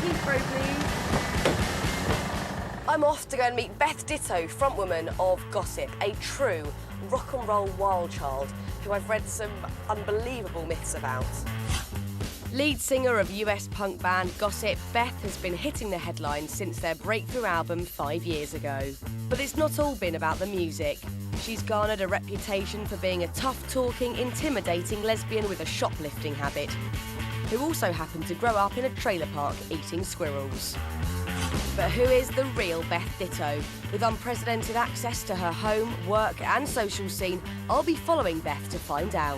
Keep throw, please. I'm off to go and meet Beth Ditto, frontwoman of Gossip, a true rock and roll wild child who I've read some unbelievable myths about. Lead singer of US punk band Gossip, Beth has been hitting the headlines since their breakthrough album 5 years ago. But it's not all been about the music. She's garnered a reputation for being a tough-talking, intimidating lesbian with a shoplifting habit, who also happened to grow up in a trailer park eating squirrels. But who is the real Beth Ditto? With unprecedented access to her home, work and social scene, I'll be following Beth to find out.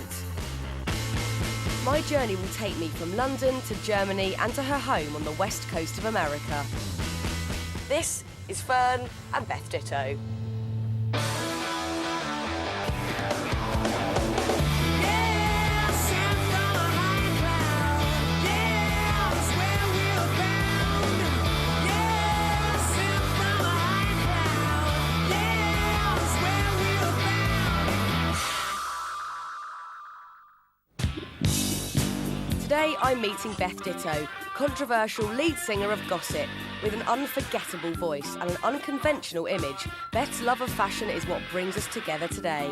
My journey will take me from London to Germany and to her home on the west coast of America. This is Fearne and Beth Ditto. Today I'm meeting Beth Ditto, controversial lead singer of Gossip. With an unforgettable voice and an unconventional image, Beth's love of fashion is what brings us together today.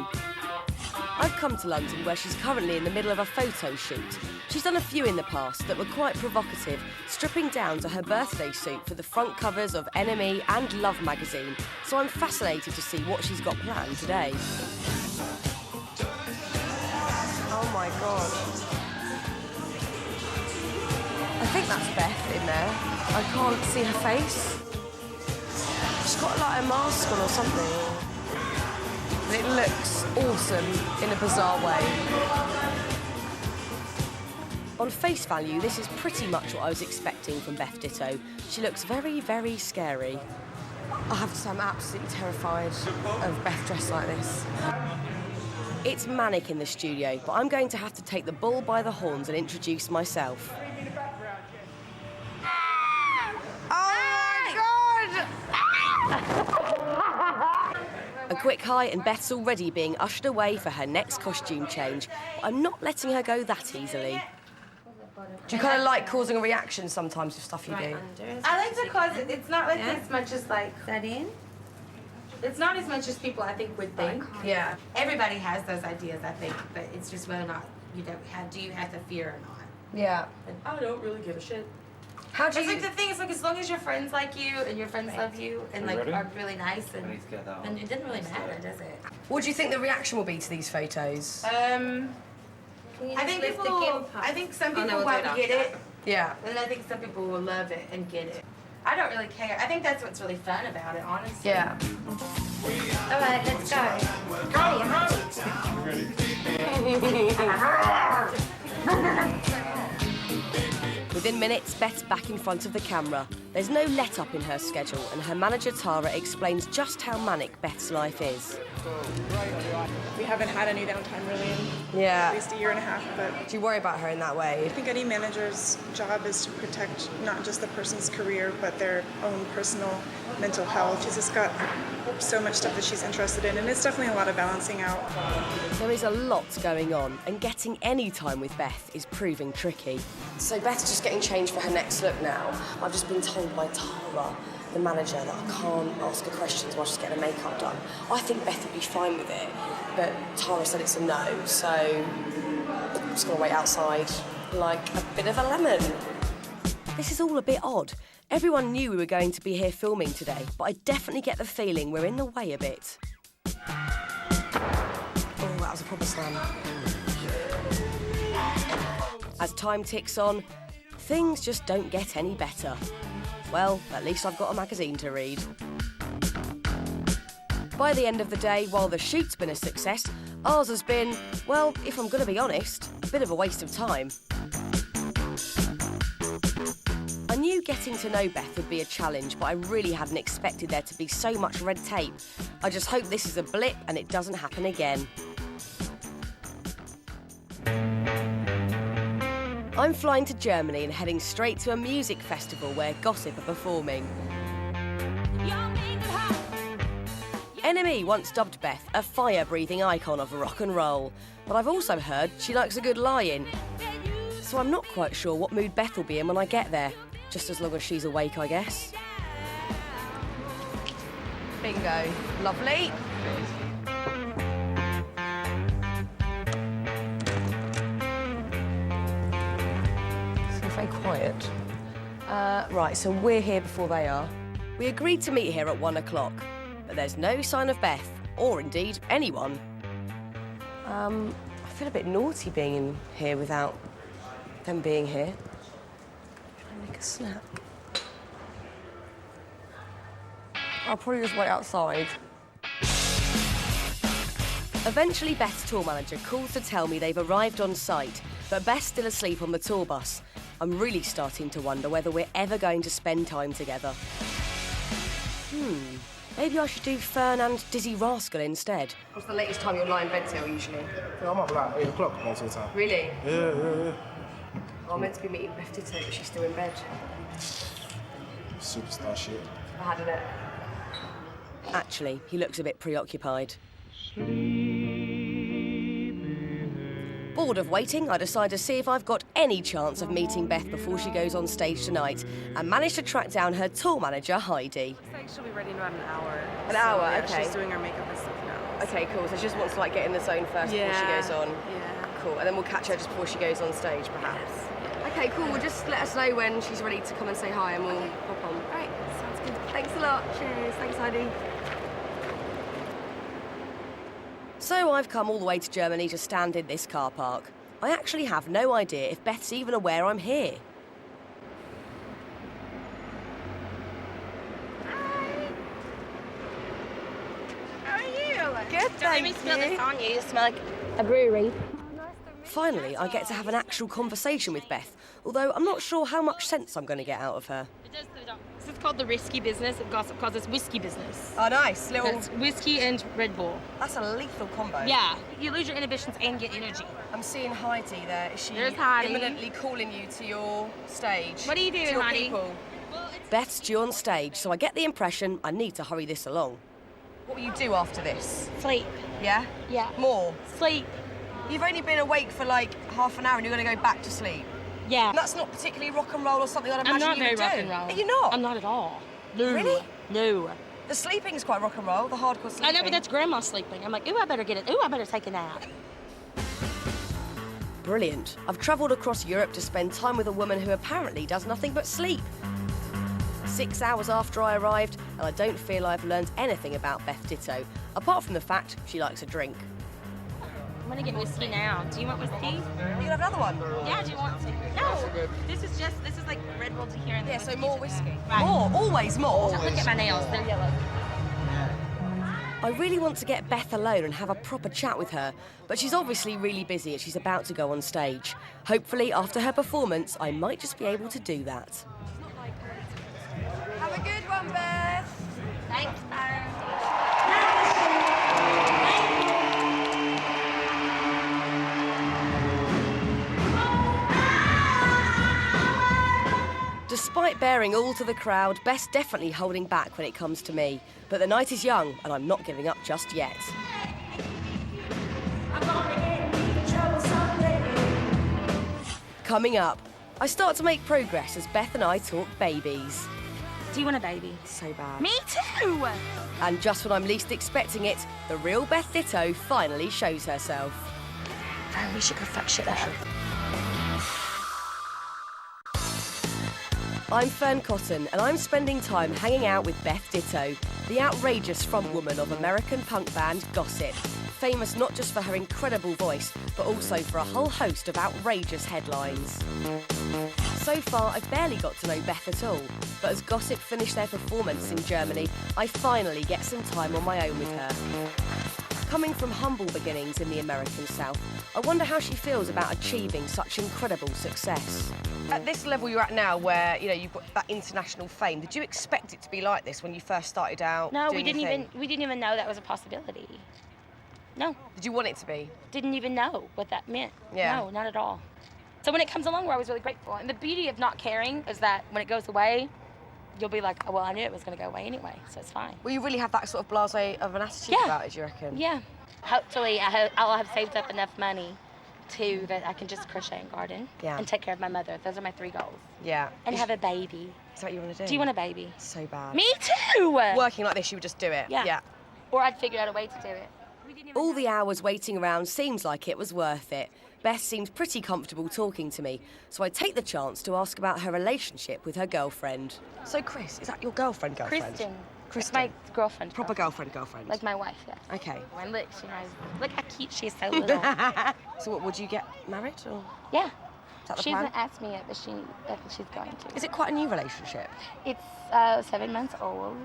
I've come to London where she's currently in the middle of a photo shoot. She's done a few in the past that were quite provocative, stripping down to her birthday suit for the front covers of NME and Love magazine, so I'm fascinated to see what she's got planned today. Oh my God. I think that's Beth in there. I can't see her face. She's got like a mask on or something. But it looks awesome in a bizarre way. On face value, this is pretty much what I was expecting from Beth Ditto. She looks very, very scary. I have to say I'm absolutely terrified of Beth dressed like this. It's manic in the studio, but I'm going to have to take the bull by the horns and introduce myself. A quick hi and Beth's already being ushered away for her next costume change. But I'm not letting her go that easily. Do you kind of like causing a reaction sometimes with stuff you do? I like to cause it. It's not like as much as like... That in? It's not as much as people I think would think. Yeah. Everybody has those ideas, I think, but it's just whether or not you don't have, do you have the fear or not? Yeah. And I don't really give a shit. How do you... It's like the thing is like as long as your friends like you and your friends love you and like are really nice and it doesn't really matter, does it? What do you think the reaction will be to these photos? I think some people won't get it. Yeah. And I think some people will love it and get it. I don't really care. I think that's what's really fun about it, honestly. Yeah. All right, let's go. Within minutes, Beth's back in front of the camera. There's no let-up in her schedule, and her manager, Tara, explains just how manic Beth's life is. We haven't had any downtime really in Yeah. at least a year and a half, but Do you worry about her in that way? I think any manager's job is to protect not just the person's career, but their own personal mental health. She's just got so much stuff that she's interested in, and it's definitely a lot of balancing out. There is a lot going on, and getting any time with Beth is proving tricky. So Beth's just getting changed for her next look now. I've just been told by Tara, the manager, that I can't ask her questions while she's getting her makeup done. I think Beth would be fine with it, but Tara said it's a no, so I'm just gonna wait outside like a bit of a lemon. This is all a bit odd. Everyone knew we were going to be here filming today, but I definitely get the feeling we're in the way a bit. Oh, that was a proper slam. As time ticks on, things just don't get any better. Well, at least I've got a magazine to read. By the end of the day, while the shoot's been a success, ours has been, well, if I'm going to be honest, a bit of a waste of time. I knew getting to know Beth would be a challenge, but I really hadn't expected there to be so much red tape. I just hope this is a blip and it doesn't happen again. I'm flying to Germany and heading straight to a music festival where Gossip are performing. NME once dubbed Beth a fire-breathing icon of rock and roll, but I've also heard she likes a good lie-in. So I'm not quite sure what mood Beth will be in when I get there. just as long as she's awake, I guess. Bingo. Lovely. So very quiet. Right, so we're here before they are. We agreed to meet here at 1 o'clock, but there's no sign of Beth, or indeed anyone. I feel a bit naughty being in here without them being here. Trying to make a snack. I'll probably just wait outside. Eventually, Beth's tour manager calls to tell me they've arrived on site, but Beth's still asleep on the tour bus. I'm really starting to wonder whether we're ever going to spend time together. Maybe I should do Fearne and Dizzy Rascal instead. What's the latest time you'll lie in bed till, usually? Yeah, I'm up like 8 o'clock most of the time. Really? Yeah. Well, I'm meant to be meeting Beth Ditto, but she's still in bed. Superstar shit. Bad, isn't it? Actually, he looks a bit preoccupied. Bored of waiting, I decide to see if I've got any chance of meeting Beth before she goes on stage tonight, and manage to track down her tour manager, Heidi. I think she'll be ready in about an hour. An hour, yeah, okay. She's doing her makeup and stuff now. Okay, cool. So she just wants to get in the zone first before she goes on. Yeah. Cool. And then we'll catch her just before she goes on stage, perhaps. Yes. Okay, cool. Well, just let us know when she's ready to come and say hi, and we'll pop on. All right, sounds good. Thanks a lot. Cheers. Thanks, Heidi. So I've come all the way to Germany to stand in this car park. I actually have no idea if Beth's even aware I'm here. How are you? Good, Don't let me smell this on you. You smell like a brewery. Finally, I get to have an actual conversation with Beth, although I'm not sure how much sense I'm going to get out of her. This is called the risky business. It gossip calls this whiskey business. Oh, nice. It's whiskey and Red Bull. That's a lethal combo. Yeah, you lose your inhibitions and get energy. I'm seeing Heidi there. Is she There's Heidi. imminently calling you to your stage? What are you doing, to your Heidi? people? Beth's due on stage, so I get the impression I need to hurry this along. What will you do after this? Sleep. Yeah? Yeah. More? Sleep. You've only been awake for half an hour and you're going to go back to sleep. Yeah. And that's not particularly rock and roll or something I'd imagine I'm not you very would rock do. and roll. Are you not? I'm not at all. No. Really? No. The sleeping's quite rock and roll, the hardcore sleeping. I know, but that's grandma sleeping. I'm like, ooh, I better get it. Ooh, I better take a nap. Brilliant. I've travelled across Europe to spend time with a woman who apparently does nothing but sleep. 6 hours after I arrived, and I don't feel I've learned anything about Beth Ditto, apart from the fact she likes a drink. I'm gonna get whiskey now. Do you want whiskey? You gonna have another one? Yeah, do you want some? No. This is like Red Bull to here and Yeah, so more whiskey. Right. More, always more. Look at my nails, they're yellow. I really want to get Beth alone and have a proper chat with her, but she's obviously really busy and she's about to go on stage. Hopefully, after her performance, I might just be able to do that. Have a good one, Beth. Thanks, Byron. Despite bearing all to the crowd, Beth's definitely holding back when it comes to me. But the night is young, and I'm not giving up just yet. Coming up, I start to make progress as Beth and I talk babies. Do you want a baby? So bad. Me too! And just when I'm least expecting it, the real Beth Ditto finally shows herself. Oh, we should go fuck shit up. I'm Fearne Cotton, and I'm spending time hanging out with Beth Ditto, the outrageous frontwoman of American punk band Gossip, famous not just for her incredible voice, but also for a whole host of outrageous headlines. So far, I've barely got to know Beth at all, but as Gossip finish their performance in Germany, I finally get some time on my own with her. Coming from humble beginnings in the American South, I wonder how she feels about achieving such incredible success. At this level you're at now, where you've got that international fame, did you expect it to be like this when you first started out? No, doing we your thing? didn't even know that was a possibility. No. Did you want it to be? Didn't even know what that meant. Yeah. No, not at all. So when it comes along, we're always really grateful. And the beauty of not caring is that when it goes away, you'll be like, oh, well, I knew it was going to go away anyway, so it's fine. Well, you really have that sort of blasé of an attitude Yeah. about it, do you reckon? Yeah. Hopefully, I'll have saved up enough money 2, that I can just crochet and garden. Yeah. And take care of my mother. Those are my 3 goals. Yeah. And have a baby. Is that what you want to do? Do you want a baby? So bad. Me too! Working like this, you would just do it. Yeah. Or I'd figure out a way to do it. All the hours waiting around seems like it was worth it. Beth seems pretty comfortable talking to me, so I take the chance to ask about her relationship with her girlfriend. So, Chris, is that your girlfriend? Kristen. Kristen. My girlfriend. Proper girlfriend. Like my wife, yes. Okay. And look, she knows. Look how cute she is, so little. So what, would you get married or? Yeah. Is that the She plan? hasn't asked me yet, but I think she's going to. Is it quite a new relationship? It's 7 months old,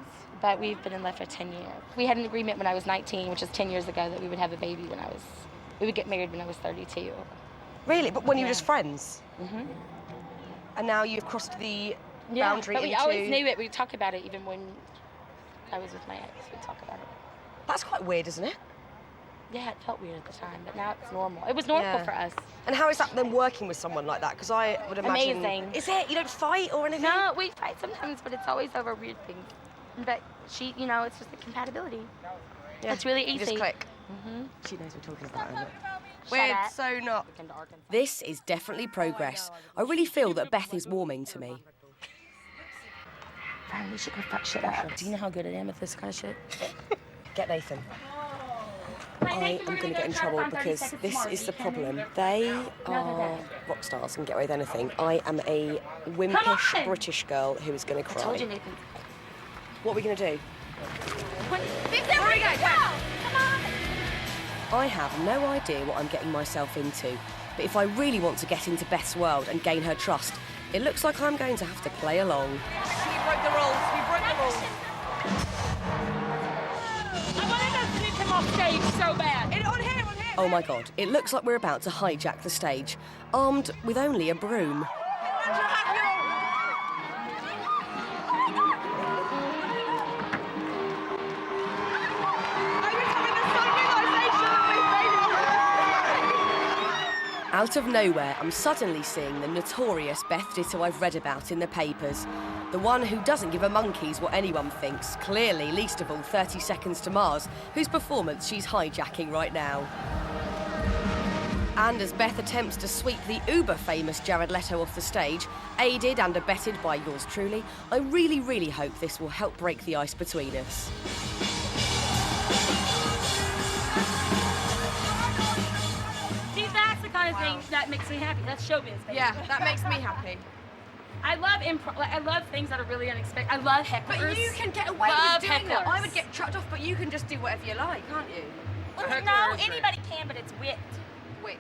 but we've been in love for 10 years. We had an agreement when I was 19, which is 10 years ago, that we would have a baby we would get married when I was 32. Really? But when you were just friends? Mm-hmm. And now you've crossed the Yeah, boundary but we into... always knew it. We'd talk about it even when I was with my ex. We'd talk about it. That's quite weird, isn't it? Yeah, it felt weird at the time, but now it's normal. It was normal for us. And how is that then working with someone like that? Because I would imagine... Amazing. Is it? You don't fight or anything? No, we fight sometimes, but it's always over weird things. But she, it's just the compatibility. Yeah. It's really easy. You just click. Mm-hmm. She knows we're talking about her. Shut We're up. so not. This is definitely progress. I really feel that Beth is warming to me. Fearne, we should go fuck shit up. Do you know how good I am at this kind of shit? Get Nathan. I am going to get in trouble because this is the problem. They are rock stars and get away with anything. I am a wimpish British girl who is going to cry. I told you, Nathan. What are we going to do? There we go. Come on. I have no idea what I'm getting myself into, but if I really want to get into Beth's world and gain her trust, it looks like I'm going to have to play along. We broke the rules. I wanted us to come off stage so bad. On here. Oh my God, it looks like we're about to hijack the stage, armed with only a broom. Out of nowhere, I'm suddenly seeing the notorious Beth Ditto I've read about in the papers. The one who doesn't give a monkey's what anyone thinks, clearly least of all 30 Seconds to Mars, whose performance she's hijacking right now. And as Beth attempts to sweep the uber-famous Jared Leto off the stage, aided and abetted by yours truly, I really, really hope this will help break the ice between us. That's the kind of thing that makes me happy. That's showbiz, baby. Yeah, that makes me happy. I love improv. I love things that are really unexpected. I love hecklers. But you can get away Love with doing that. hecklers. I would get chucked off, but you can just do whatever you like, can't you? No, anybody can, but it's wit. Wit.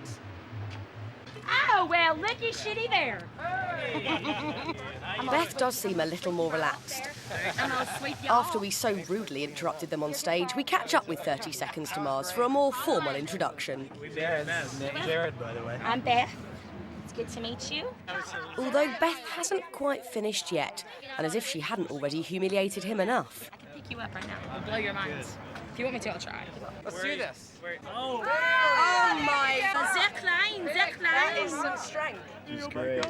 Oh, well, looky shitty there. Beth does seem a little more relaxed. I'm gonna sweep you off. After we so rudely interrupted them on stage, we catch up with 30 Seconds to Mars for a more formal introduction. Jared, by the way. I'm Beth. It's good to meet you. Although Beth hasn't quite finished yet, and as if she hadn't already humiliated him enough. I can pick you up right now. I'll blow your minds. If you want me to, I'll try. Let's do this. Oh, my Sehr klein. That is some strength. he's great.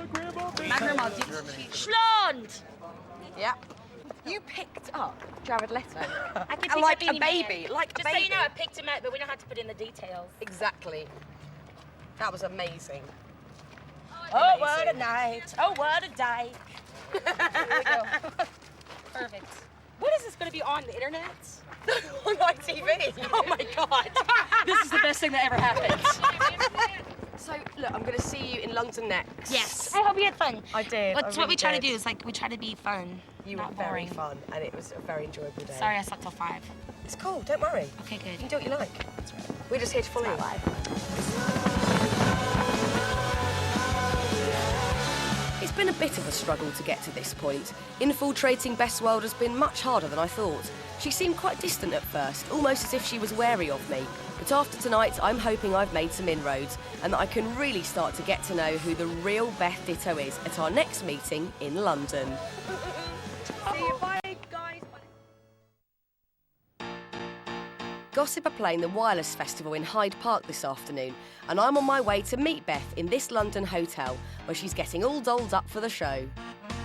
My grandma did Schlond! Yeah. You picked up Jared Leto. I can pick Like up a any man. baby, like a Just so baby. you know, I picked him up, but we don't have to put in the details. Exactly. That was amazing. Oh, what a night. Oh, what a day. Here we go. Perfect. What is this going to be on the internet? On my TV. Oh my God. This is the best thing that ever happened. So, look, I'm going to see you in London next. Yes. I hope you had fun. I did. That's I what we really try to did. do is we try to be fun. You were not very boring. fun, and it was a very enjoyable day. Sorry I slept till 5. It's cool, don't worry. Okay, You can good. do what you like. That's right. We're just here to follow you. It's my life. It's been a bit of a struggle to get to this point. Infiltrating Beth's world has been much harder than I thought. She seemed quite distant at first, almost as if she was wary of me. But after tonight, I'm hoping I've made some inroads and that I can really start to get to know who the real Beth Ditto is at our next meeting in London. See you. Bye, guys. Gossip are playing the Wireless Festival in Hyde Park this afternoon, and I'm on my way to meet Beth in this London hotel, where she's getting all dolled up for the show.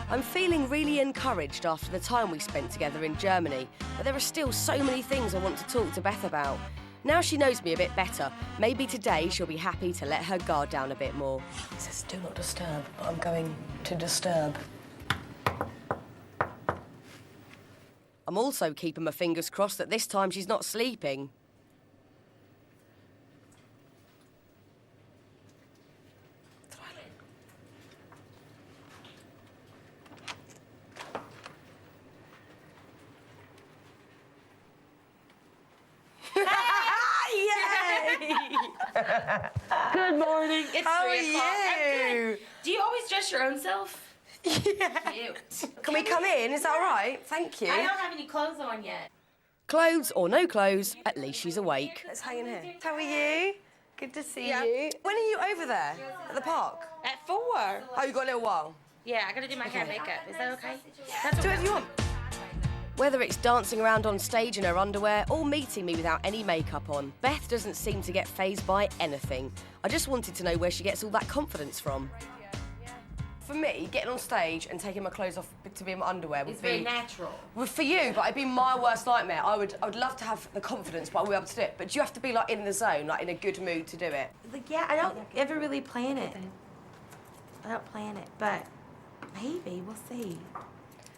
I'm feeling really encouraged after the time we spent together in Germany, but there are still so many things I want to talk to Beth about. Now she knows me a bit better. Maybe today she'll be happy to let her guard down a bit more. It says do not disturb, but I'm going to disturb. I'm also keeping my fingers crossed that this time she's not sleeping. Good morning. It's How 3 o'clock. are I'm you? good. Do you always dress your own self? Yeah. Cute. Can we come in? Is that all right? Thank you. I don't have any clothes on yet. Clothes or no clothes, at least she's awake. Let's hang in here. How are you? Good to see Yeah. you. When are you over there? At the park? At 4. Oh, you got a little while. Yeah, I gotta do my hair and makeup. Is that okay? That's Do whatever you want. Whether it's dancing around on stage in her underwear or meeting me without any makeup on, Beth doesn't seem to get fazed by anything. I just wanted to know where she gets all that confidence from. For me, getting on stage and taking my clothes off to be in my underwear would It's be... very natural. Well, for you, but it'd be my worst nightmare. I would love to have the confidence, but I wouldn't be able to do it. But you have to be, like, in the zone, like, in a good mood to do it. Like, yeah, I don't ever really plan it. I don't plan it, but maybe we'll see.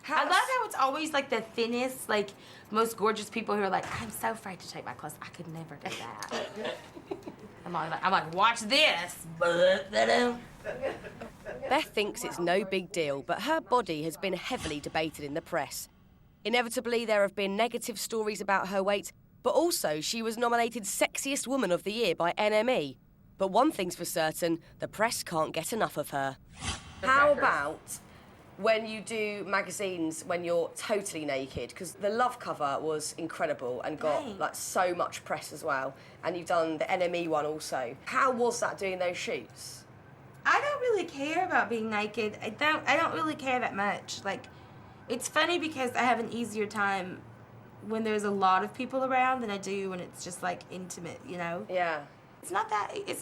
I love how it's always like the thinnest, like most gorgeous people who are like, I'm so afraid to take my clothes. I could never do that. I'm like, watch this. Beth thinks it's no big deal, but her body has been heavily debated in the press. Inevitably, there have been negative stories about her weight, but also she was nominated Sexiest Woman of the Year by NME. But one thing's for certain, the press can't get enough of her. How about when you do magazines when you're totally naked? Because the Love cover was incredible and got Right. like so much press as well. And you've done the NME one also. How was that doing those shoots? I don't really care about being naked. I don't really care that much. Like, it's funny because I have an easier time when there's a lot of people around than I do when it's just like intimate, you know? Yeah. It's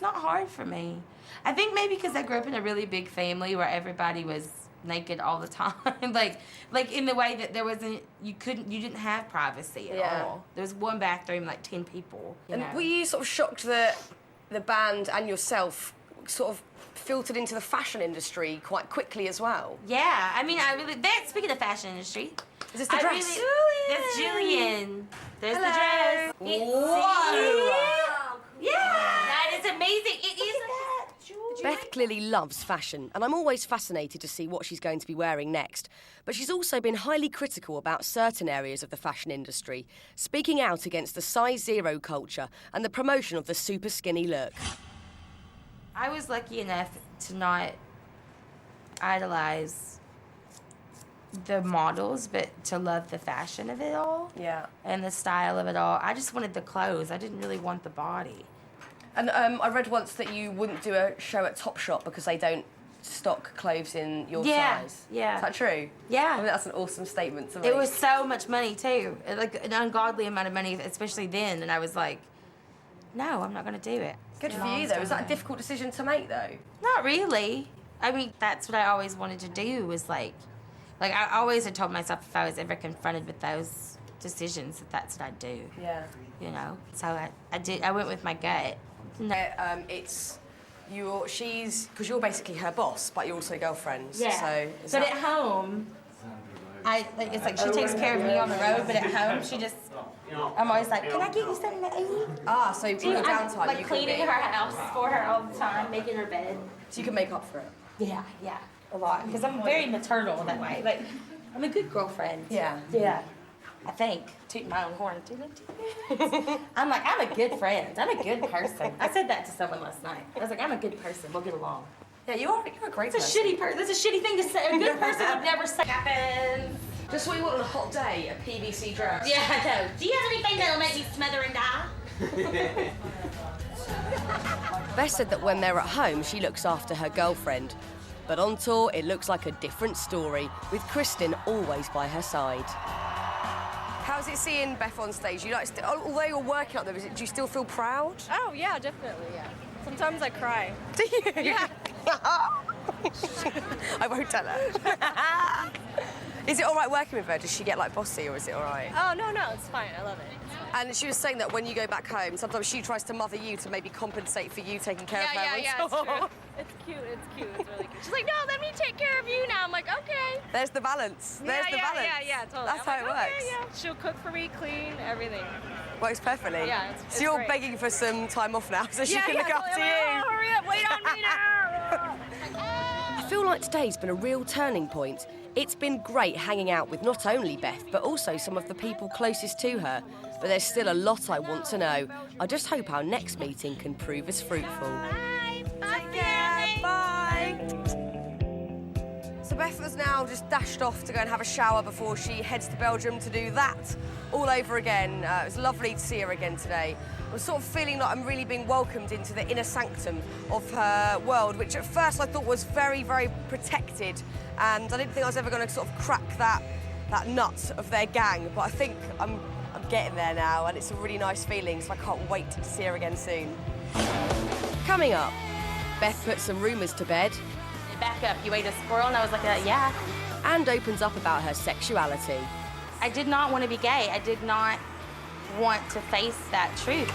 not hard for me. I think maybe because I grew up in a really big family where everybody was naked all the time. like in the way that you didn't have privacy at all. There was one bathroom, like 10 people. You know? And were you sort of shocked that the band and yourself sort of filtered into the fashion industry quite quickly as well? Yeah, I mean, speaking of fashion industry. Is this the dress? That's Julian. There's Hello. the dress. Whoa! Yeah, that is amazing. It is. Beth clearly loves fashion, and I'm always fascinated to see what she's going to be wearing next. But she's also been highly critical about certain areas of the fashion industry, speaking out against the size zero culture and the promotion of the super skinny look. I was lucky enough to not idolize the models, but to love the fashion of it all. Yeah. And the style of it all. I just wanted the clothes. I didn't really want the body. And I read once that you wouldn't do a show at Topshop because they don't stock clothes in your size. Yeah. Is that true? Yeah. I mean, that's an awesome statement to make. It was so much money, too. Like, an ungodly amount of money, especially then. And I was like, no, I'm not going to do it. Good for you, though. Was that a difficult decision to make, though? Not really. I mean, that's what I always wanted to do was, like I always had told myself if I was ever confronted with those decisions, that's what I'd do. Yeah. You know? So I did. I went with my gut. No. She's, because you're basically her boss, but you're also girlfriends. Yeah. So but at home, it's like she takes care of me on the road, but at home she just. I'm always like, can I get you something to eat? Ah, so in your I'm downtime, like you cleaning can her house for her all the time, making her bed. So you can make up for it. Yeah, a lot. Because I'm very maternal that way. Like, I'm a good girlfriend. Yeah. Yeah. I think. Tooting my own horn. I'm like, I'm a good friend. I'm a good person. I said that to someone last night. I was like, I'm a good person. We'll get along. Yeah, you're a great person. That's a shitty person. That's a shitty thing to say. A good person would never say. Happens. Just what you want on a hot day, a PVC dress. Yeah, I know. Do you have anything that'll make me smother and die? Beth said that when they're at home, she looks after her girlfriend. But on tour, it looks like a different story, with Kristen always by her side. How's it seeing Beth on stage? You like, although you're working up there, do you still feel proud? Oh, yeah, definitely, yeah. Sometimes I cry. Do you? Yeah. I won't tell her. Is it all right working with her? Does she get like bossy, or is it all right? Oh, no, it's fine. I love it. It's fine. And she was saying that when you go back home, sometimes she tries to mother you to maybe compensate for you taking care of her. Yeah, it's true. It's cute, it's really cute. She's like, no, let me take care of you now. I'm like, okay. There's the balance. There's the balance. Yeah, totally. That's how it works. Okay, yeah. She'll cook for me, clean, everything. Works perfectly. Yeah, it's so you're great. begging for some time off now so she can look after you. Oh, hurry up, wait on me now. I feel like today's been a real turning point. It's been great hanging out with not only Beth, but also some of the people closest to her. But there's still a lot I want to know. I just hope our next meeting can prove as fruitful. Bye. Take care. Bye. So Beth has now just dashed off to go and have a shower before she heads to Belgium to do that all over again. It was lovely to see her again today. I was sort of feeling like I'm really being welcomed into the inner sanctum of her world, which at first I thought was very, very protected, and I didn't think I was ever going to sort of crack that nut of their gang, but I think I'm getting there now, and it's a really nice feeling, so I can't wait to see her again soon. Coming up, Beth puts some rumours to bed. Back up, you ate a squirrel? And I was like, yeah. And opens up about her sexuality. I did not want to be gay. I did not want to face that truth.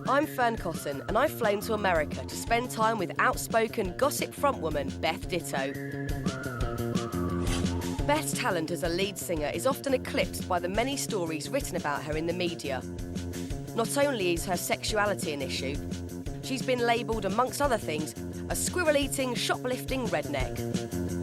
I'm Fearne Cotton, and I've flown to America to spend time with outspoken gossip frontwoman Beth Ditto. Beth's talent as a lead singer is often eclipsed by the many stories written about her in the media. Not only is her sexuality an issue, she's been labelled, amongst other things, a squirrel-eating, shoplifting redneck.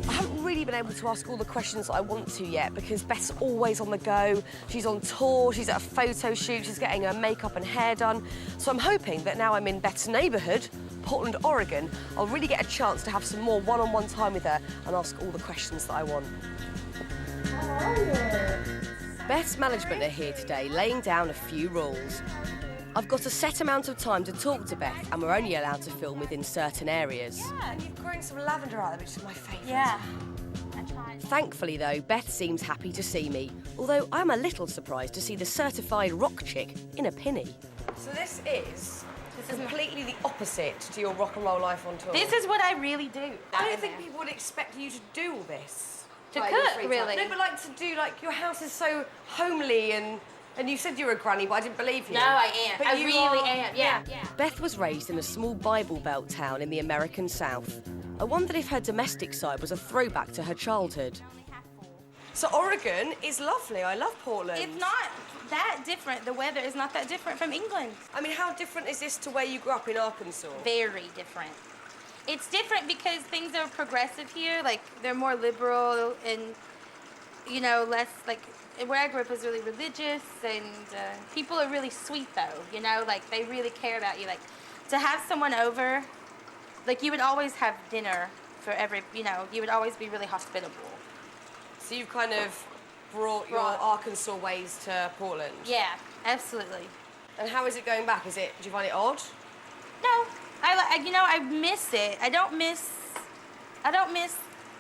I haven't really been able to ask all the questions that I want to yet because Beth's always on the go. She's on tour, she's at a photo shoot, she's getting her makeup and hair done. So I'm hoping that now I'm in Beth's neighbourhood, Portland, Oregon, I'll really get a chance to have some more one-on-one time with her and ask all the questions that I want. Beth's management are here today, laying down a few rules. I've got a set amount of time to talk to Beth, and we're only allowed to film within certain areas. Yeah, and you've grown some lavender out of it, which is my favourite. Yeah. Thankfully, though, Beth seems happy to see me, although I'm a little surprised to see the certified rock chick in a pinny. So this is completely the opposite to your rock and roll life on tour. This is what I really do. I don't think people would expect you to do all this. To like, in your cook, free time. really? No, but like to do, like, your house is so homely and you said you were a granny, but I didn't believe you. No, I am. But I you really are... am. Yeah. Beth was raised in a small Bible Belt town in the American South. I wondered if her domestic side was a throwback to her childhood. So Oregon is lovely. I love Portland. It's not that different. The weather is not that different from England. I mean, how different is this to where you grew up in Arkansas? Very different. It's different because things are progressive here. Like, they're more liberal and, you know, less, like, where I grew up is really religious, and people are really sweet, though, you know? Like, they really care about you. Like, to have someone over, like, you would always have dinner for every, you know, you would always be really hospitable. So you've kind of brought your Arkansas ways to Portland? Yeah, absolutely. And how is it going back? Do you find it odd? No, I miss it. I don't miss,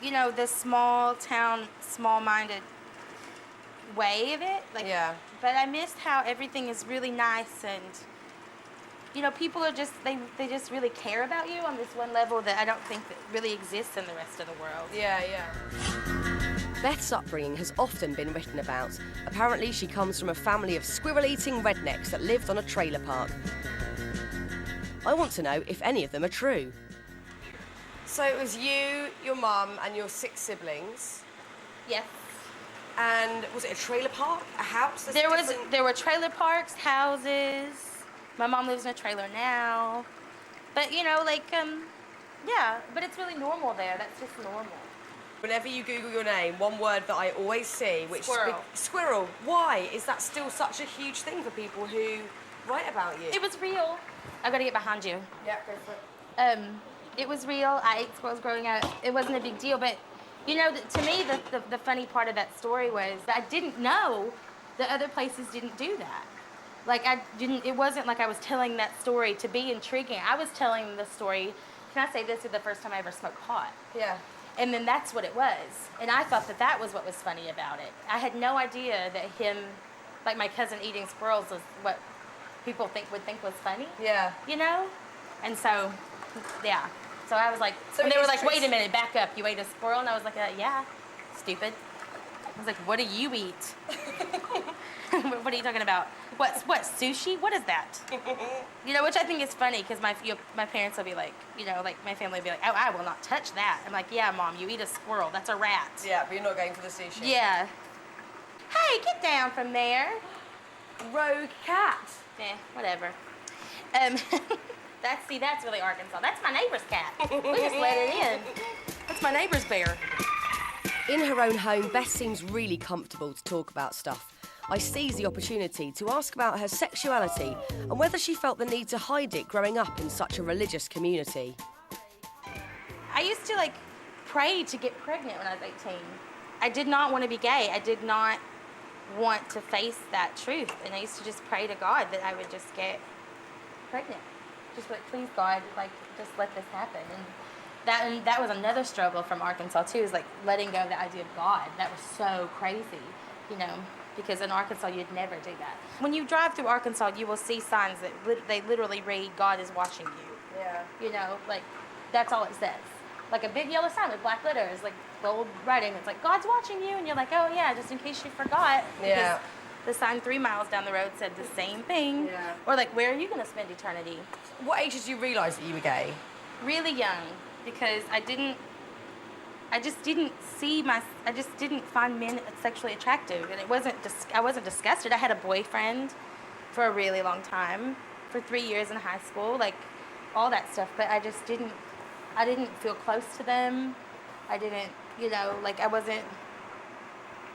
you know, the small town, small-minded way of it. Like, yeah. But I missed how everything is really nice, and, you know, people are just, they just really care about you on this one level that I don't think that really exists in the rest of the world. Yeah. Beth's upbringing has often been written about. Apparently, she comes from a family of squirrel-eating rednecks that lived on a trailer park. I want to know if any of them are true. So it was you, your mum, and your 6 siblings. Yes. And was it a trailer park? A house? There were trailer parks, houses. My mom lives in a trailer now. But, you know, like, yeah, but it's really normal there. That's just normal. Whenever you Google your name, one word that I always see, which Squirrel. Squirrel. Why is that still such a huge thing for people who write about you? It was real. I gotta get behind you. Yeah, go for it. It was real. I ate squirrels growing up. It wasn't a big deal, but you know, to me, the funny part of that story was that I didn't know that other places didn't do that. Like, it wasn't like I was telling that story to be intriguing. I was telling the story, can I say this is the first time I ever smoked pot? Yeah. And then that's what it was. And I thought that was what was funny about it. I had no idea that him, like my cousin eating squirrels was what people would think was funny. Yeah. You know? And so, yeah. So I was like, So and they were it's like, tricks- wait a minute, back up. You ate a squirrel? And I was like, yeah, stupid. I was like, what do you eat? What are you talking about? What, sushi? What is that? You know, which I think is funny because my parents will be like, you know, like my family will be like, oh, I will not touch that. I'm like, yeah, Mom, you eat a squirrel. That's a rat. Yeah, but you're not going for the sushi. Yeah. Hey, get down from there. Rogue cat. Whatever. That's really Arkansas. That's my neighbor's cat. We just let it in. That's my neighbor's bear. In her own home, Beth seems really comfortable to talk about stuff. I seized the opportunity to ask about her sexuality and whether she felt the need to hide it growing up in such a religious community. I used to pray to get pregnant when I was 18. I did not want to be gay. I did not want to face that truth. And I used to just pray to God that I would just get pregnant. Just like, please God, just let this happen. And that was another struggle from Arkansas too, is letting go of the idea of God. That was so crazy, you know, because in Arkansas you'd never do that. When you drive through Arkansas, you will see signs that they literally read, God is watching you. Yeah. You know, that's all it says. Like a big yellow sign with black letters, gold writing. It's like, God's watching you. And you're like, oh yeah, just in case you forgot. Yeah. Because the sign 3 miles down the road said the same thing. Yeah. Or where are you going to spend eternity? What age did you realise that you were gay? Really young, because I just didn't find men sexually attractive, and I wasn't disgusted. I had a boyfriend for a really long time, for 3 years in high school, all that stuff, but I didn't feel close to them. I didn't, you know,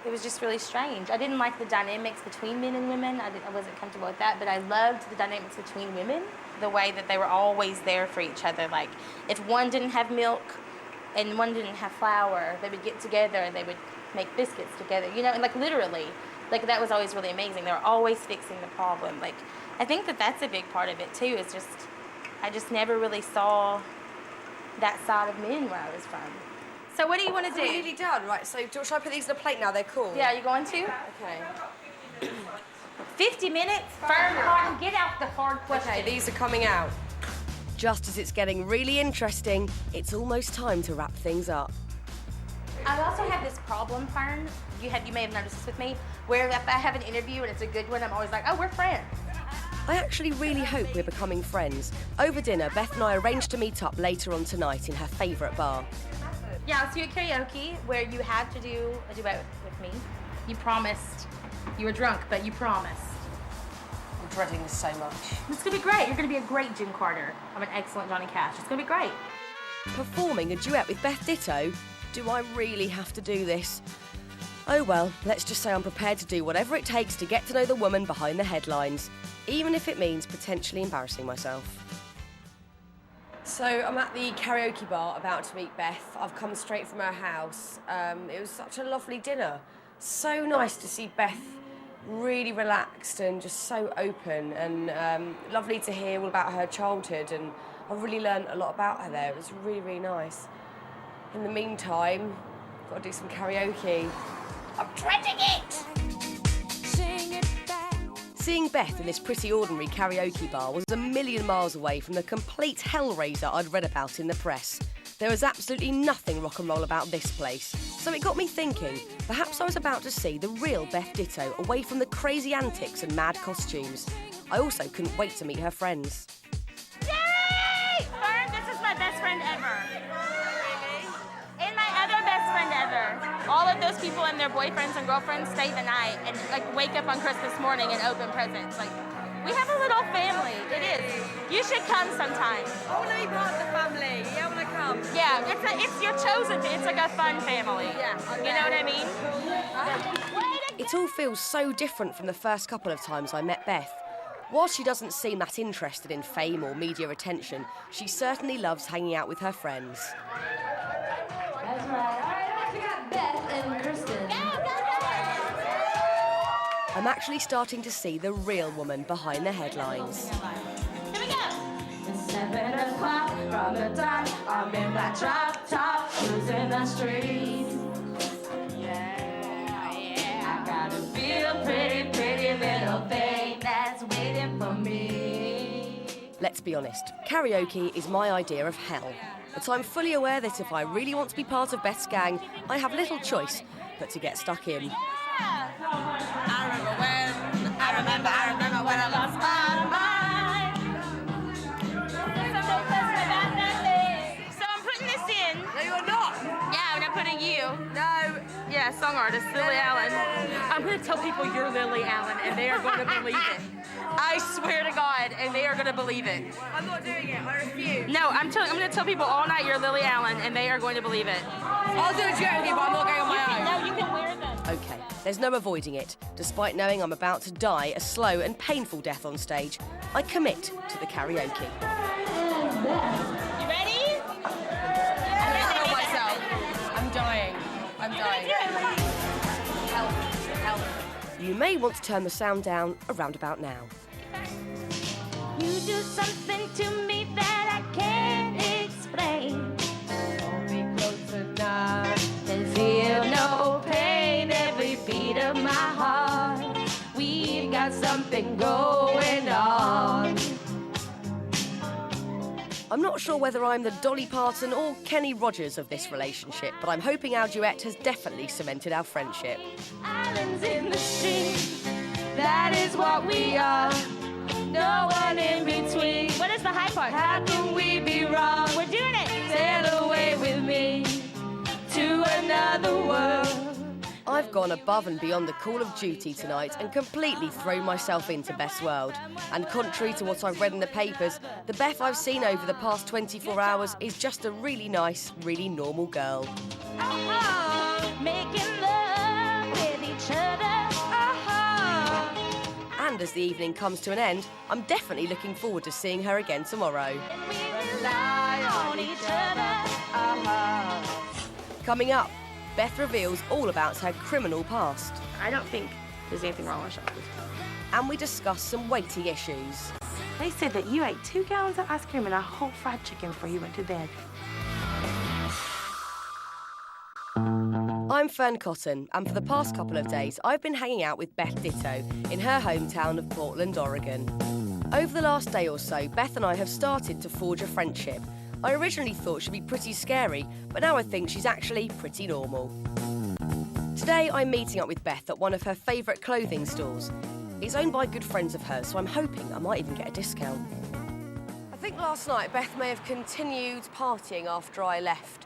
it was just really strange. I didn't like the dynamics between men and women. I wasn't comfortable with that, but I loved the dynamics between women, the way that they were always there for each other. If one didn't have milk and one didn't have flour, they would get together and they would make biscuits together, you know, and literally, that was always really amazing. They were always fixing the problem. I think that's a big part of it too, is I just never really saw that side of men where I was from. So what do you want to do? We're nearly done, right? So should I put these in a plate now? They're cool. Yeah, you going to? Okay. 50 minutes? Fearne, Martin, get out the hard question. Okay, these are coming out. Just as it's getting really interesting, it's almost time to wrap things up. I also have this problem, Fearne. You may have noticed this with me, where if I have an interview and it's a good one, I'm always like, oh, we're friends. I actually really hope we're becoming friends. Over dinner, Beth and I arranged to meet up later on tonight in her favourite bar. Yeah, let's do a karaoke where you had to do a duet with me. You promised. You were drunk, but you promised. I'm dreading this so much. It's gonna be great. You're gonna be a great Jim Carter. I'm an excellent Johnny Cash. It's gonna be great. Performing a duet with Beth Ditto? Do I really have to do this? Oh well, let's just say I'm prepared to do whatever it takes to get to know the woman behind the headlines, even if it means potentially embarrassing myself. So I'm at the karaoke bar about to meet Beth. I've come straight from her house. It was such a lovely dinner. So nice to see Beth really relaxed and just so open, and lovely to hear all about her childhood, and I really learned a lot about her there. It was really, really nice. In the meantime, I've got to do some karaoke. I'm dreading it! Seeing Beth in this pretty ordinary karaoke bar was a million miles away from the complete hellraiser I'd read about in the press. There was absolutely nothing rock and roll about this place, so it got me thinking, perhaps I was about to see the real Beth Ditto away from the crazy antics and mad costumes. I also couldn't wait to meet her friends. Yay! Fearne, this is my best friend ever. And my other best friend ever. All of those people and their boyfriends and girlfriends stay the night and wake up on Christmas morning and open presents. We have a little family. It is. You should come sometime. I want to be part of the family. Yeah, I want to come. Yeah, it's your chosen. It's a fun family. Yeah, you know what I mean? It all feels so different from the first couple of times I met Beth. While she doesn't seem that interested in fame or media attention, she certainly loves hanging out with her friends. That's right. All right, we got Beth and Kristen. I'm actually starting to see the real woman behind the headlines. Here we go. It's 7 o'clock from the dot. I'm in that drop top, cruising the streets. I got a feel pretty, pretty little thing that's waiting for me. Let's be honest, karaoke is my idea of hell. But I'm fully aware that if I really want to be part of Beth's gang, I have little choice but to get stuck in. I remember when I lost my mind. So I'm putting this in. No, you're not. Yeah, I'm not putting you. No. Yeah, song artist, Lily Allen. I'm going to tell people you're Lily Allen, and they are going to believe it. I swear to God, and they are going to believe it. I'm not doing it. I refuse. No, I'm going to tell people all night you're Lily Allen, and they are going to believe it. I'll do a joke, but I'm not going on my own. No, you can wear them. OK, there's no avoiding it. Despite knowing I'm about to die a slow and painful death on stage, I commit to the karaoke. You ready? I'm going to kill myself. I'm dying. I'm dying. Help. Help. You may want to turn the sound down around about now. You do something to me that I can't explain. Hold me close enough and feel no pain. Every beat of my heart, we've got something going on. I'm not sure whether I'm the Dolly Parton or Kenny Rogers of this relationship, but I'm hoping our duet has definitely cemented our friendship. Islands in the stream, that is what we are. No one in between. What is the high part? How can we be wrong? We're doing it. Sail away with me to another world. I've gone above and beyond the call of duty tonight and completely thrown myself into Beth's world. And contrary to what I've read in the papers, the Beth I've seen over the past 24 hours is just a really nice, really normal girl. Making love with each other. And as the evening comes to an end, I'm definitely looking forward to seeing her again tomorrow. We rely on each other. Coming up, Beth reveals all about her criminal past. I don't think there's anything wrong with chocolate. And we discuss some weighty issues. They said that you ate 2 gallons of ice cream and a whole fried chicken before you went to bed. I'm Fearne Cotton, and for the past couple of days, I've been hanging out with Beth Ditto in her hometown of Portland, Oregon. Over the last day or so, Beth and I have started to forge a friendship. I originally thought she'd be pretty scary, but now I think she's actually pretty normal. Today, I'm meeting up with Beth at one of her favourite clothing stores. It's owned by good friends of hers, so I'm hoping I might even get a discount. I think last night Beth may have continued partying after I left.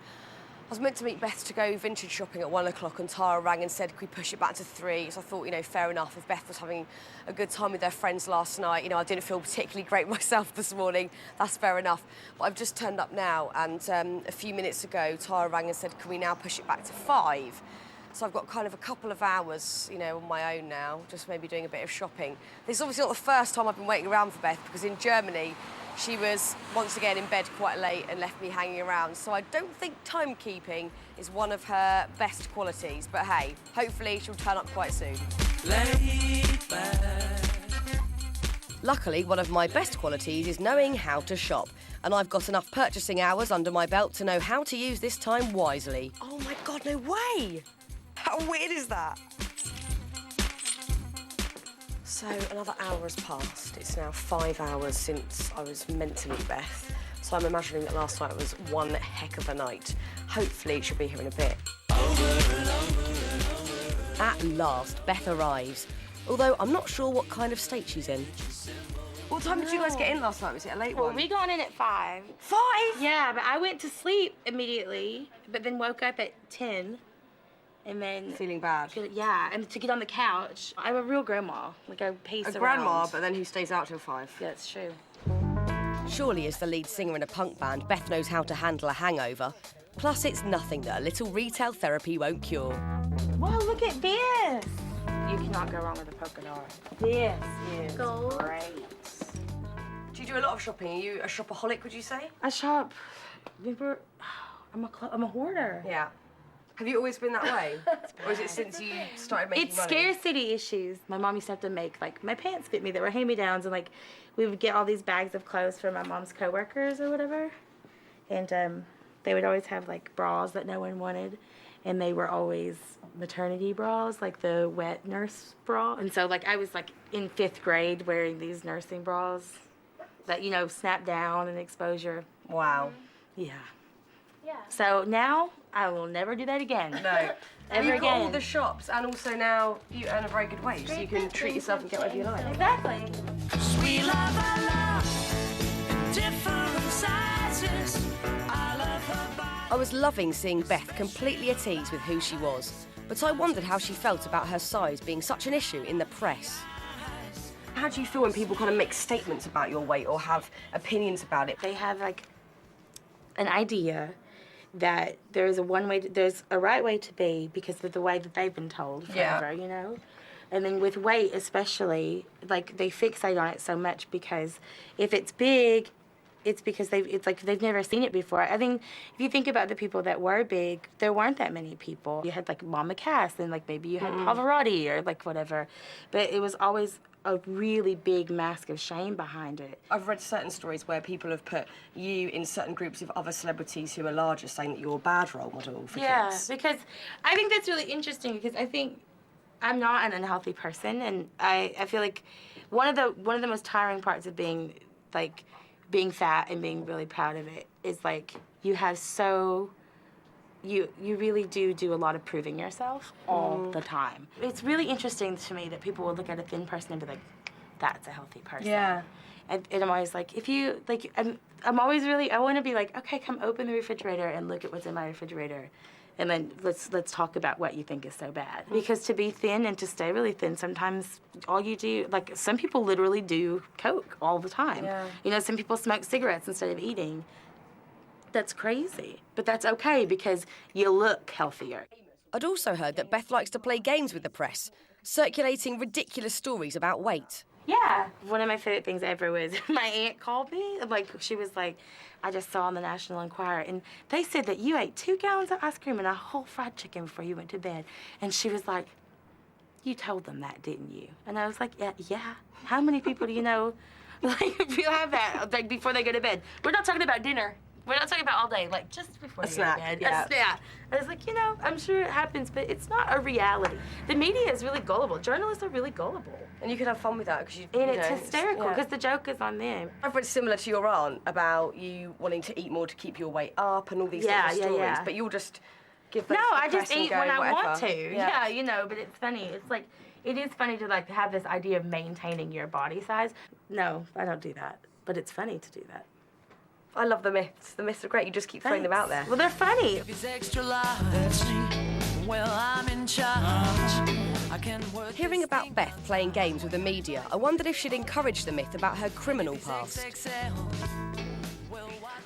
I was meant to meet Beth to go vintage shopping at 1 o'clock, and Tara rang and said, could we push it back to 3? So I thought, fair enough. If Beth was having a good time with her friends last night, I didn't feel particularly great myself this morning. That's fair enough. But I've just turned up now, and a few minutes ago, Tara rang and said, can we now push it back to 5? So I've got kind of a couple of hours, on my own now, just maybe doing a bit of shopping. This is obviously not the first time I've been waiting around for Beth, because in Germany, she was once again in bed quite late and left me hanging around. So I don't think timekeeping is one of her best qualities. But hey, hopefully she'll turn up quite soon. Luckily, one of my best qualities is knowing how to shop. And I've got enough purchasing hours under my belt to know how to use this time wisely. Oh my God, no way! How weird is that? So another hour has passed. It's now 5 hours since I was meant to meet Beth. So I'm imagining that last night was one heck of a night. Hopefully she'll be here in a bit. At last, Beth arrives. Although I'm not sure what kind of state she's in. What time did you guys get in last night? Was it a late one? Well, we got in at 5. 5? Yeah, but I went to sleep immediately, but then woke up at 10. And then... Feeling bad? Yeah, and to get on the couch. I'm a real grandma. Like, I pace around. A grandma, but then who stays out till 5? Yeah, it's true. Surely as the lead singer in a punk band, Beth knows how to handle a hangover. Plus, it's nothing that a little retail therapy won't cure. Wow, look at this. You cannot go wrong with a polka dot. This is great. Do you do a lot of shopping? Are you a shopaholic, would you say? I shop. I'm a hoarder. Yeah. Have you always been that way? Or is it since you started making It's money? scarcity issues. My mom used to have to make, my pants fit me that were hand-me-downs, and, we would get all these bags of clothes from my mom's coworkers or whatever. And they would always have, bras that no one wanted. And they were always maternity bras, like the wet nurse bra. And so, I was, in 5th grade wearing these nursing bras that, snap down and expose your... Wow. Yeah. Yeah. So now I will never do that again. No. Ever You've got all again. the shops, and also now you earn a very good wage, so you can treat yourself and get whatever you like. Exactly. We love our love in different sizes. I love her body. I was loving seeing Beth completely at ease with who she was, but I wondered how she felt about her size being such an issue in the press. How do you feel when people kind of make statements about your weight or have opinions about it? They have like an idea that there's a right way to be because of the way that they've been told forever, you know? And then with weight especially, like they fixate on it so much because if it's big, it's because they've never seen it before. I think if you think about the people that were big, there weren't that many people. You had like Mama Cass and like maybe you had Pavarotti or like whatever. But it was always a really big mask of shame behind it. I've read certain stories where people have put you in certain groups of other celebrities who are larger, saying that you're a bad role model for kids. Yeah, because I think that's really interesting because I think I'm not an unhealthy person, and I feel like one of the most tiring parts of being fat and being really proud of it is like you have you really do a lot of proving yourself all the time. It's really interesting to me that people will look at a thin person and be like, that's a healthy person. Yeah. And I'm always like, if you, like, I'm always really, I want to be like, okay, come open the refrigerator and look at what's in my refrigerator. And then let's talk about what you think is so bad. Because to be thin and to stay really thin, sometimes all you do, like some people literally do Coke all the time. Yeah. You know, some people smoke cigarettes instead of eating. That's crazy. But that's okay because you look healthier. I'd also heard that Beth likes to play games with the press, circulating ridiculous stories about weight. Yeah. One of my favorite things ever was my aunt called me. Like, she was like, I just saw on the National Enquirer, and they said that you ate 2 gallons of ice cream and a whole fried chicken before you went to bed. And she was like, you told them that, didn't you? And I was like, yeah. How many people do you know, like, if you have that, like, before they go to bed? We're not talking about dinner. We're not talking about all day, like, just before you go to bed. Yeah. A snack. I was like, you know, I'm sure it happens, but it's not a reality. The media is really gullible. Journalists are really gullible. And you can have fun with that because And it's hysterical because the joke is on them. I've read similar to your aunt about you wanting to eat more to keep your weight up and all these sort of stories. Yeah. But you'll just give those No, to the I just press and eat go, when I want whatever. to. Yeah, you know, but it's funny. It's like, it is funny to like have this idea of maintaining your body size. No, I don't do that. But it's funny to do that. I love the myths. The myths are great. You just keep throwing them out there. Well, they're funny. If it's extra large, well, I'm in charge. I can work. Hearing about Beth playing games with the media, I wondered if she'd encourage the myth about her criminal past.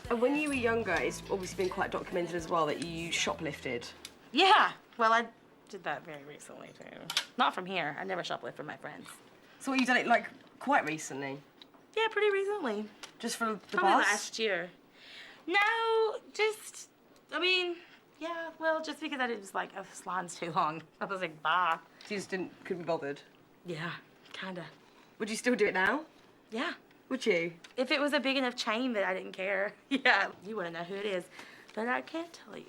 And when you were younger, it's obviously been quite documented as well that you shoplifted. Yeah. Well, I did that very recently, too. Not from here. I never shoplift from my friends. So what, you done it, like, quite recently? Yeah, pretty recently. Just for the Probably buzz? last year. No, just, I mean, yeah, well, just because I didn't just like, oh, this line's too long. I was like, bah. So you just couldn't be bothered? Yeah, kinda. Would you still do it now? Yeah. Would you? If it was a big enough chain that I didn't care. Yeah, you wouldn't know who it is. But I can't tell you.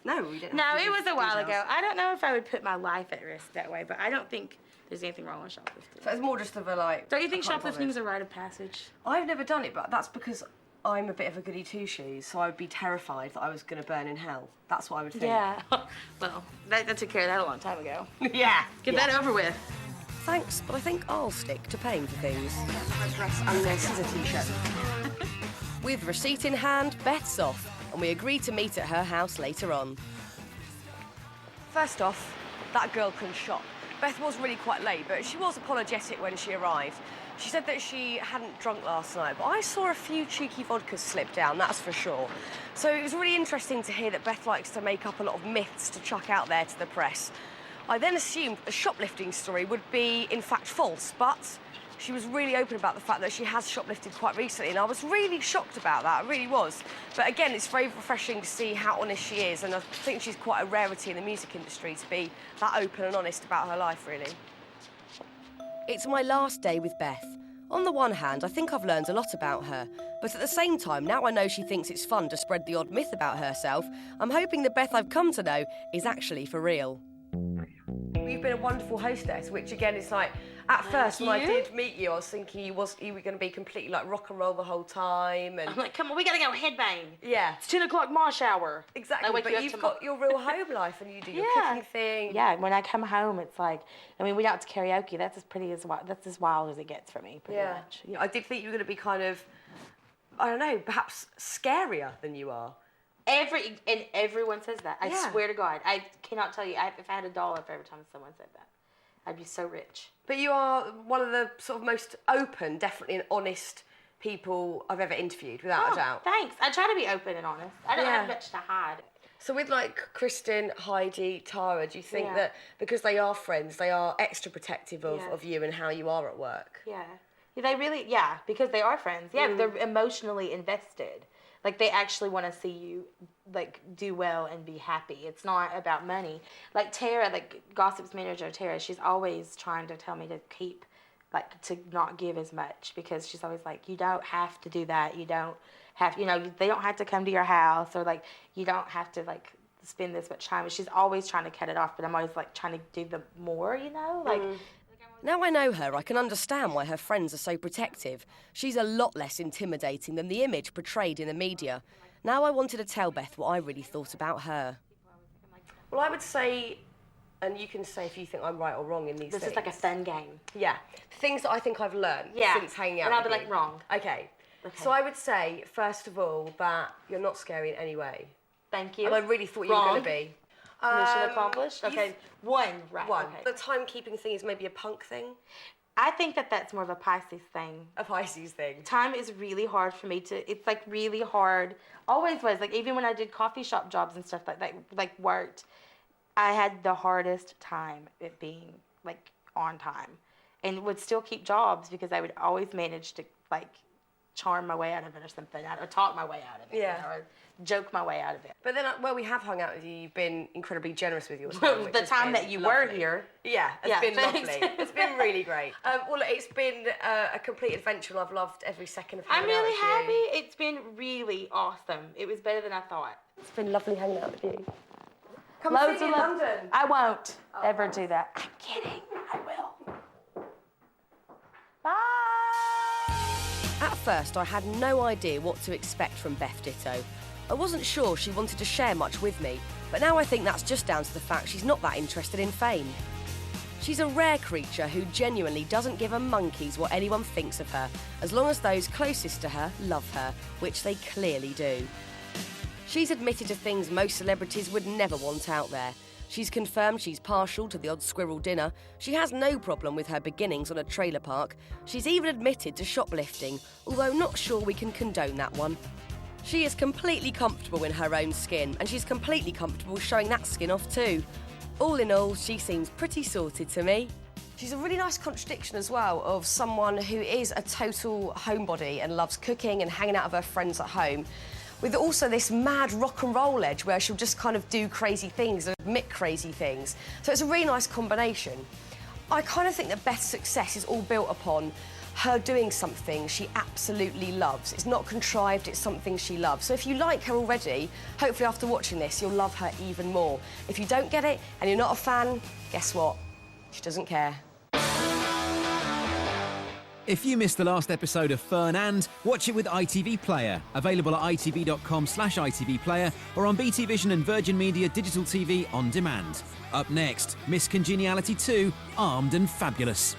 No, we didn't. No, it was a while ago. I don't know if I would put my life at risk that way, but I don't think there's anything wrong with shoplifting. So it's more just of a, like... Don't you think I can't shoplifting is bother. a rite of passage? I've never done it, but that's because I'm a bit of a goody two-shoes, so I would be terrified that I was going to burn in hell. That's what I would think. Yeah. Well, that took care of that a long time ago. Yeah. Get that over with. Thanks, but I think I'll stick to paying for things. My dress and their scissor t-shirt. With receipt in hand, Beth's off, and we agreed to meet at her house later on. First off, that girl can shop. Beth was really quite late, but she was apologetic when she arrived. She said that she hadn't drunk last night, but I saw a few cheeky vodkas slip down, that's for sure. So it was really interesting to hear that Beth likes to make up a lot of myths to chuck out there to the press. I then assumed the shoplifting story would be, in fact, false, but she was really open about the fact that she has shoplifted quite recently, and I was really shocked about that, I really was. But again, it's very refreshing to see how honest she is, and I think she's quite a rarity in the music industry to be that open and honest about her life, really. It's my last day with Beth. On the one hand, I think I've learned a lot about her, but at the same time, now I know she thinks it's fun to spread the odd myth about herself, I'm hoping the Beth I've come to know is actually for real. We you've been a wonderful hostess, which again is like, at first when I did meet you, I was thinking you were going to be completely like rock and roll the whole time. And I'm like, come on, we gotta go headbang. Yeah. It's 10 o'clock marsh hour. Exactly, but you've got your real home life and you do your cooking thing. Yeah, when I come home, it's like, I mean, we got to karaoke. That's as wild as it gets for me, pretty much. Yeah. I did think you were going to be kind of, I don't know, perhaps scarier than you are. Everyone says that. I swear to God. I cannot tell you, if I had $1 for every time someone said that, I'd be so rich. But you are one of the sort of most open, definitely and honest people I've ever interviewed, without a doubt. Thanks. I try to be open and honest. I don't have much to hide. So with like Kristen, Heidi, Tara, do you think that because they are friends, they are extra protective of you and how you are at work? Yeah. They really, because they are friends. Yeah, they're emotionally invested. Like, they actually want to see you, like, do well and be happy. It's not about money. Like, Tara, like, Gossip's manager, Tara, she's always trying to tell me to keep, like, to not give as much, because she's always like, you don't have to do that. You don't have, they don't have to come to your house, or, like, you don't have to, like, spend this much time. She's always trying to cut it off, but I'm always, like, trying to do the more, Like... Now I know her, I can understand why her friends are so protective. She's a lot less intimidating than the image portrayed in the media. Now I wanted to tell Beth what I really thought about her. Well, I would say, and you can say if you think I'm right or wrong in these things. This is like a fun game. Yeah. Things that I think I've learned since hanging out and I'll with be like, wrong. Okay. So I would say, first of all, that you're not scary in any way. Thank you. And I really thought you were going to be. Mission accomplished? Okay, one, right. One. Okay. The timekeeping thing is maybe a punk thing? I think that's more of a Pisces thing. A Pisces thing. Time is really hard for me to, it's like really hard, always was, like even when I did coffee shop jobs and stuff like that, like worked, I had the hardest time at being like on time, and would still keep jobs because I would always manage to like charm my way out of it or something, or talk my way out of it. Or joke my way out of it. But then, where we have hung out with you, you've been incredibly generous with your time. The time that you were here. Yeah, it's been lovely. It's been really great. Well, it's been a complete adventure, and I've loved every second of hanging out with you. I'm really happy. It's been really awesome. It was better than I thought. It's been lovely hanging out with you. Come Loads see me in London. I won't ever do that. I'm kidding. I will. Bye. At first, I had no idea what to expect from Beth Ditto. I wasn't sure she wanted to share much with me, but now I think that's just down to the fact she's not that interested in fame. She's a rare creature who genuinely doesn't give a monkey's what anyone thinks of her, as long as those closest to her love her, which they clearly do. She's admitted to things most celebrities would never want out there. She's confirmed she's partial to the odd squirrel dinner. She has no problem with her beginnings on a trailer park. She's even admitted to shoplifting, although not sure we can condone that one. She is completely comfortable in her own skin, and she's completely comfortable showing that skin off too. All in all, she seems pretty sorted to me. She's a really nice contradiction as well of someone who is a total homebody and loves cooking and hanging out with her friends at home, with also this mad rock and roll edge where she'll just kind of do crazy things and admit crazy things. So it's a really nice combination. I kind of think that Beth's success is all built upon her doing something she absolutely loves. It's not contrived, it's something she loves. So if you like her already, hopefully after watching this, you'll love her even more. If you don't get it and you're not a fan, guess what? She doesn't care. If you missed the last episode of Fearne and, watch it with ITV Player. Available at itv.com/ITV Player or on BT Vision and Virgin Media Digital TV on demand. Up next, Miss Congeniality 2, Armed and Fabulous.